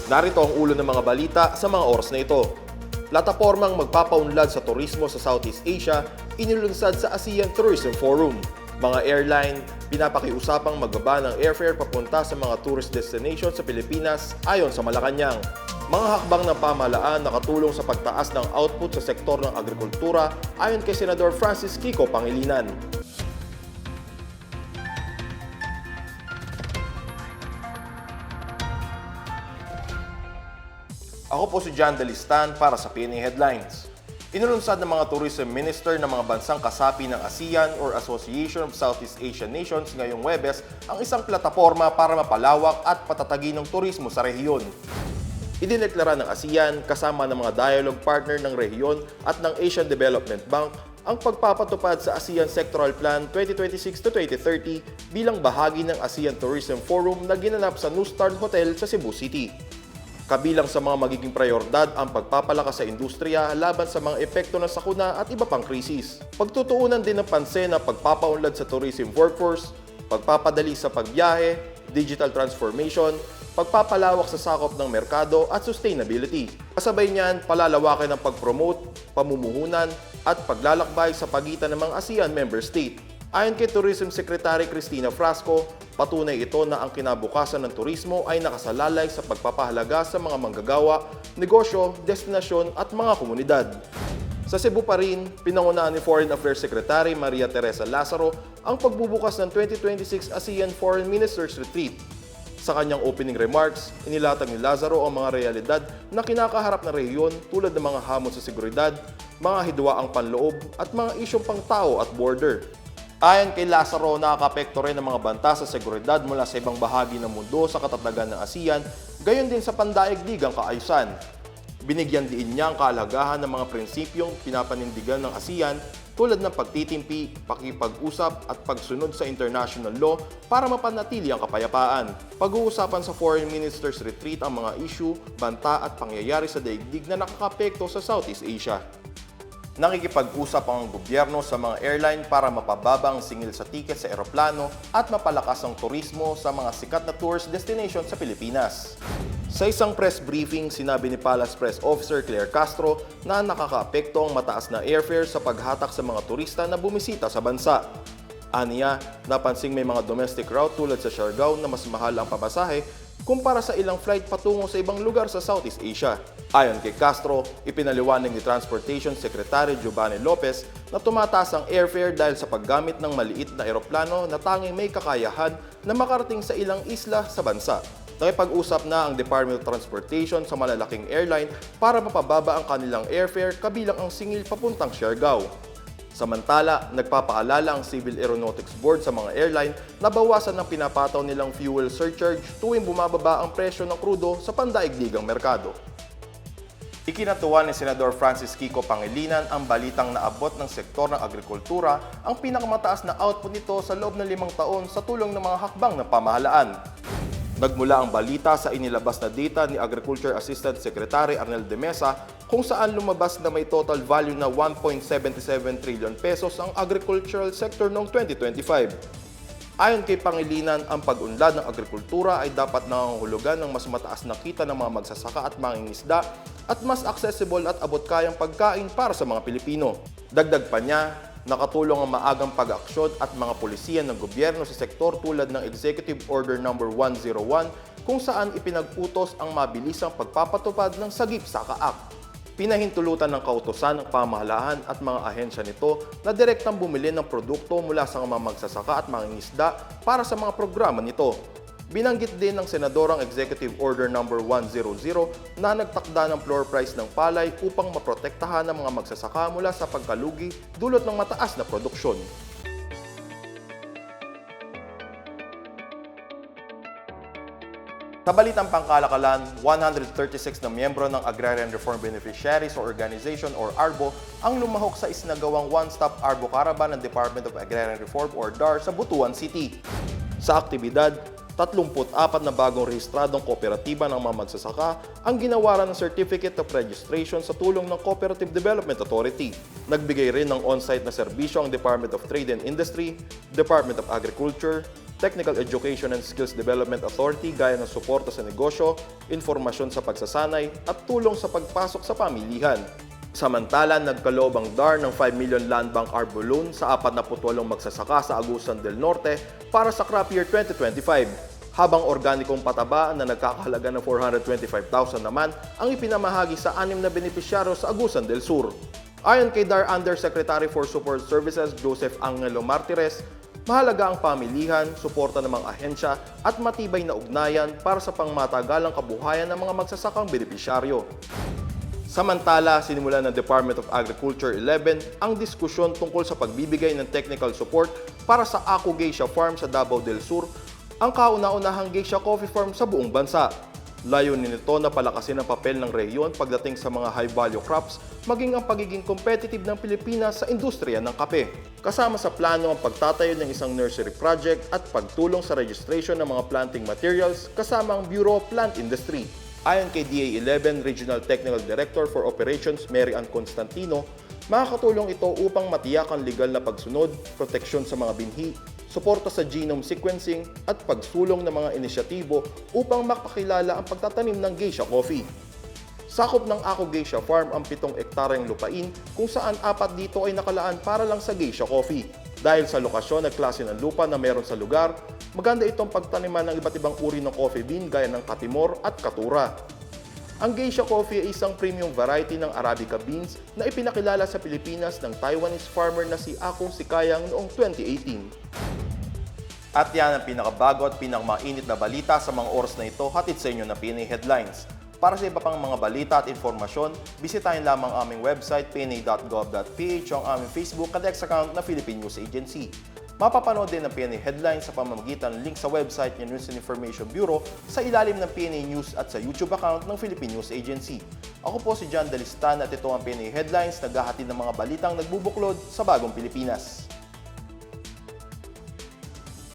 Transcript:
Narito ang ulo ng mga balita sa mga oras na ito. Platapormang magpapaunlad sa turismo sa Southeast Asia, inilulunsad sa ASEAN Tourism Forum. Mga airline, pinapakiusapang magbaba ng airfare papunta sa mga tourist destinations sa Pilipinas ayon sa Malacanang. Mga hakbang ng pamahalaan nakatulong sa pagtaas ng output sa sektor ng agrikultura ayon kay Senador Francis Kiko Pangilinan. Ako po si John Delistan para sa PNA Headlines. Inulunsad ng mga Tourism Minister ng mga bansang kasapi ng ASEAN or Association of Southeast Asian Nations ngayong Huwebes ang isang plataporma para mapalawak at patatagin ng turismo sa rehiyon. Idineklara ng ASEAN kasama ng mga dialogue partner ng rehiyon at ng Asian Development Bank ang pagpapatupad sa ASEAN Sectoral Plan 2026 to 2030 bilang bahagi ng ASEAN Tourism Forum na ginanap sa New Star Hotel sa Cebu City. Kabilang sa mga magiging prioridad ang pagpapalakas sa industriya laban sa mga epekto ng sakuna at iba pang krisis. Pagtutuunan din ng pansin ang pagpapaunlad sa tourism workforce, pagpapadali sa pagbiyahe, digital transformation, pagpapalawak sa sakop ng merkado at sustainability. Kasabay niyan, palalawakin ang pag-promote, pamumuhunan at paglalakbay sa pagitan ng mga ASEAN member state. Ayon kay Tourism Secretary Cristina Frasco, patunay ito na ang kinabukasan ng turismo ay nakasalalay sa pagpapahalaga sa mga manggagawa, negosyo, destinasyon at mga komunidad. Sa Cebu pa rin, pinangunahan ni Foreign Affairs Secretary Maria Teresa Lazaro ang pagbubukas ng 2026 ASEAN Foreign Ministers Retreat. Sa kanyang opening remarks, inilatag ni Lazaro ang mga realidad na kinakaharap ng rehiyon tulad ng mga hamon sa seguridad, mga hidwaang panloob at mga isyong pangtao at border. Ayon kay Lazaro, nakakapekto rin ng mga banta sa seguridad mula sa ibang bahagi ng mundo sa katatagan ng ASEAN, gayon din sa pandaigdigang kaayusan. Binigyan din niya ang kahalagahan ng mga prinsipyong pinapanindigan ng ASEAN tulad ng pagtitimpi, pakipag-usap at pagsunod sa international law para mapanatili ang kapayapaan. Pag-uusapan sa Foreign Ministers Retreat ang mga issue, banta at pangyayari sa daigdig na nakakapekto sa Southeast Asia. Nakikipag-usap ang gobyerno sa mga airline para mapababa ang singil sa tiket sa eroplano at mapalakas ang turismo sa mga sikat na tourist destination sa Pilipinas. Sa isang press briefing, sinabi ni Palace Press Officer Claire Castro na nakakaapekto ang mataas na airfare sa paghatak sa mga turista na bumisita sa bansa. Aniya, napansing may mga domestic route tulad sa Siargao na mas mahal ang pamasahe kumpara sa ilang flight patungo sa ibang lugar sa Southeast Asia. Ayon kay Castro, ipinaliwanag ni Transportation Secretary Giovanni Lopez na tumataas ang airfare dahil sa paggamit ng maliit na eroplano na tanging may kakayahan na makarating sa ilang isla sa bansa. Nakipag-usap na ang Department of Transportation sa malalaking airline para mapababa ang kanilang airfare kabilang ang singil papuntang Siargao. Samantala, nagpapaalala ang Civil Aeronautics Board sa mga airline na bawasan ng pinapataw nilang fuel surcharge tuwing bumababa ang presyo ng krudo sa pandaigdigang merkado. Ikinatuwa ni Senador Francis Kiko Pangilinan ang balitang naabot ng sektor ng agrikultura ang pinakamataas na output nito sa loob ng 5 taon sa tulong ng mga hakbang ng pamahalaan. Nagmula ang balita sa inilabas na data ni Agriculture Assistant Secretary Arnel de Mesa kung saan lumabas na may total value na 1.77 trillion pesos ang agricultural sector noong 2025. Ayon kay Pangilinan, ang pag-unlad ng agrikultura ay dapat nangangahulugan ng mas mataas na kita ng mga magsasaka at mangingisda at mas accessible at abot-kayang pagkain para sa mga Pilipino. Dagdag pa niya, nakatulong ang maagang pag-aksyon at mga pulisiyan ng gobyerno sa sektor tulad ng Executive Order No. 101 kung saan ipinag-utos ang mabilisang pagpapatupad ng Sagip-Saka Act. Pinahintulutan ng kautusan ng pamahalaan at mga ahensya nito na direktang bumili ng produkto mula sa mga magsasaka at mangingisda para sa mga programa nito. Binanggit din ng Senador ang Executive Order No. 100 na nagtakda ng floor price ng palay upang maprotektahan ang mga magsasaka mula sa pagkalugi dulot ng mataas na produksyon. Sa balitang pangkalakalan, 136 na miyembro ng Agrarian Reform Beneficiaries or Organization or ARBO ang lumahok sa isinagawang one-stop ARBO Caravan ng Department of Agrarian Reform or DAR sa Butuan City. Sa aktibidad, 34 na bagong rehistradong kooperatiba ng mga magsasaka ang ginawaran ng Certificate of Registration sa tulong ng Cooperative Development Authority. Nagbigay rin ng on-site na serbisyo ang Department of Trade and Industry, Department of Agriculture, Technical Education and Skills Development Authority gaya ng suporta sa negosyo, informasyon sa pagsasanay at tulong sa pagpasok sa pamilihan. Samantala, nagkaloob ang DAR ng 5 million Land Bank Arbor Loan sa 48 magsasaka sa Agusan del Norte para sa crop year 2025, habang organikong pataba na nagkakahalaga ng 425,000 naman ang ipinamahagi sa 6 na benepisyaryo sa Agusan del Sur. Ayon kay DAR Undersecretary for Support Services Joseph Angelo Martires, mahalaga ang pamilihan, suporta ng mga ahensya at matibay na ugnayan para sa pangmatagalang kabuhayan ng mga magsasakang benepisyaryo. Samantala, sinimulan ng Department of Agriculture 11 ang diskusyon tungkol sa pagbibigay ng technical support para sa Ako Geisha Farm sa Davao del Sur, ang kauna-unahang geisha coffee farm sa buong bansa. Layunin nito na palakasin ang papel ng rehiyon pagdating sa mga high-value crops, maging ang pagiging competitive ng Pilipinas sa industriya ng kape. Kasama sa plano ang pagtatayo ng isang nursery project at pagtulong sa registration ng mga planting materials kasama ang Bureau of Plant Industry. Ayon kay DA11 Regional Technical Director for Operations Mary Ann Constantino, makakatulong ito upang matiyak ang legal na pagsunod, proteksyon sa mga binhi, suporta sa genome sequencing at pagsulong ng mga inisyatibo upang makakilala ang pagtatanim ng geisha coffee. Sakop ng Ako Geisha Farm ang 7 ektaryang lupain kung saan 4 dito ay nakalaan para lang sa geisha coffee. Dahil sa lokasyon at klase ng lupa na meron sa lugar, maganda itong pagtaniman ng iba't ibang uri ng coffee bean gaya ng Katimor at Katura. Ang geisha coffee ay isang premium variety ng Arabica beans na ipinakilala sa Pilipinas ng Taiwanese farmer na si Ako Sikayang noong 2018. At yan ang pinakabago at pinakamainit na balita sa mga oras na ito, hatid sa inyo ng PNA Headlines. Para sa iba pang mga balita at informasyon, bisitahin lamang aming website pna.gov.ph o ang aming Facebook at X account na Philippine News Agency. Mapapanood din ang PNA Headlines sa pamamagitan ng link sa website ng News and Information Bureau sa ilalim ng PNA News at sa YouTube account ng Philippine News Agency. Ako po si John Dalistan at ito ang PNA Headlines, naghahatid ng mga balitang nagbubuklod sa bagong Pilipinas.